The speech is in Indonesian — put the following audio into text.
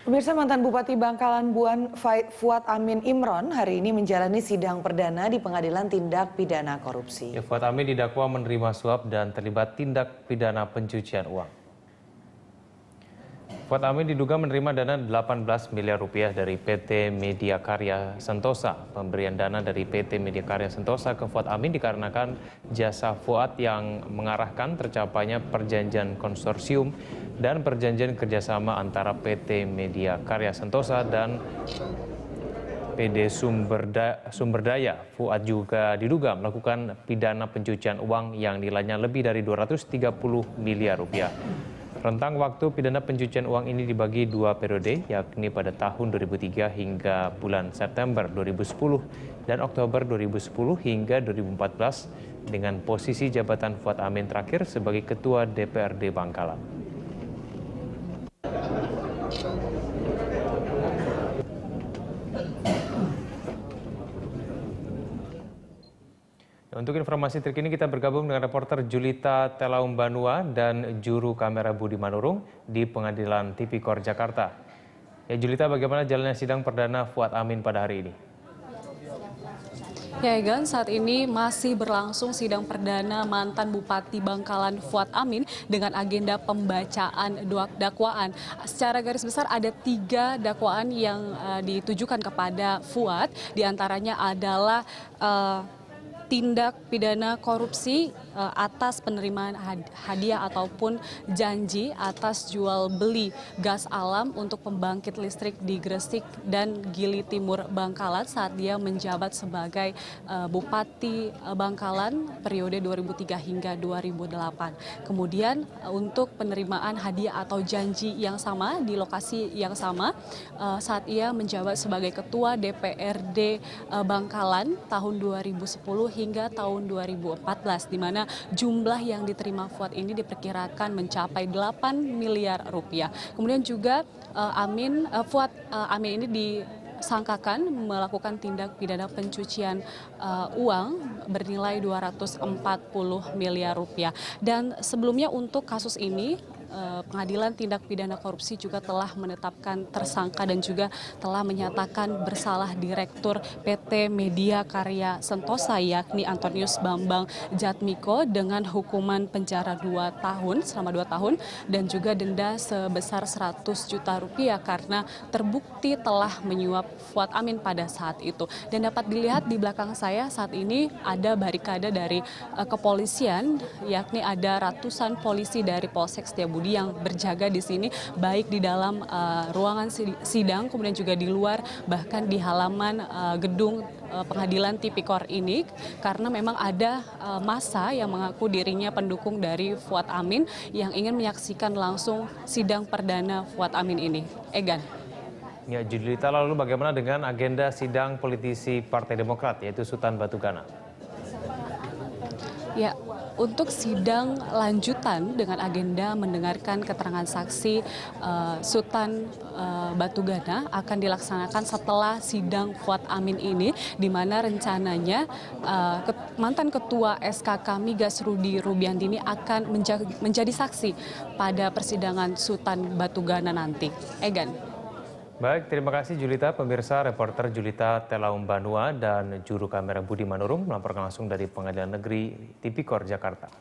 Pemirsa, mantan Bupati Bangkalan Fuad Amin Imron hari ini menjalani sidang perdana di Pengadilan Tindak Pidana Korupsi. Fuad Amin didakwa menerima suap dan terlibat tindak pidana pencucian uang. Fuad Amin diduga menerima dana 18 miliar rupiah dari PT Media Karya Sentosa. Pemberian dana dari PT Media Karya Sentosa ke Fuad Amin dikarenakan jasa Fuad yang mengarahkan tercapainya perjanjian konsorsium dan perjanjian kerjasama antara PT Media Karya Sentosa dan PD Sumberdaya. Fuad juga diduga melakukan pidana pencucian uang yang nilainya lebih dari 230 miliar rupiah. Rentang waktu pidana pencucian uang ini dibagi dua periode, yakni pada tahun 2003 hingga bulan September 2010 dan Oktober 2010 hingga 2014 dengan posisi jabatan Fuad Amin terakhir sebagai Ketua DPRD Bangkalan. Untuk informasi terkini kita bergabung dengan reporter Julita Telaumbanua dan juru kamera Budi Manurung di Pengadilan Tipikor Jakarta. Ya Julita, bagaimana jalannya sidang perdana Fuad Amin pada hari ini? Ya Egan, saat ini masih berlangsung sidang perdana mantan Bupati Bangkalan Fuad Amin dengan agenda pembacaan dakwaan. Secara garis besar ada 3 dakwaan yang ditujukan kepada Fuad, diantaranya adalah tindak pidana korupsi atas penerimaan hadiah ataupun janji atas jual beli gas alam untuk pembangkit listrik di Gresik dan Gili Timur Bangkalan saat dia menjabat sebagai Bupati Bangkalan periode 2003 hingga 2008. Kemudian untuk penerimaan hadiah atau janji yang sama di lokasi yang sama saat ia menjabat sebagai Ketua DPRD Bangkalan tahun 2010 hingga tahun 2014, di mana jumlah yang diterima Fuad ini diperkirakan mencapai 8 miliar rupiah. Kemudian juga Fuad Amin ini disangkakan melakukan tindak pidana pencucian uang bernilai 240 miliar rupiah. Dan sebelumnya untuk kasus ini Pengadilan Tindak Pidana Korupsi juga telah menetapkan tersangka dan juga telah menyatakan bersalah Direktur PT Media Karya Sentosa yakni Antonius Bambang Jatmiko dengan hukuman penjara 2 tahun selama 2 tahun dan juga denda sebesar 100 juta rupiah karena terbukti telah menyuap Fuad Amin pada saat itu. Dan dapat dilihat di belakang saya saat ini ada barikade dari kepolisian, yakni ada ratusan polisi dari Polsek Setiabudi yang berjaga di sini baik di dalam ruangan sidang kemudian juga di luar bahkan di halaman gedung Pengadilan Tipikor ini karena memang ada massa yang mengaku dirinya pendukung dari Fuad Amin yang ingin menyaksikan langsung sidang perdana Fuad Amin ini. Egan. Ya Julita, lalu bagaimana dengan agenda sidang politisi Partai Demokrat yaitu Sutan Batugana? Ya, untuk sidang lanjutan dengan agenda mendengarkan keterangan saksi Sutan Batugana akan dilaksanakan setelah sidang Fuad Amin ini, di mana rencananya mantan Ketua SKK Migas Rudi Rubiantini akan menjadi saksi pada persidangan Sutan Batugana nanti. Egan. Baik, terima kasih Julita. Pemirsa, reporter Julita Telaumbanua dan juru kamera Budi Manurung melaporkan langsung dari Pengadilan Negeri Tipikor, Jakarta.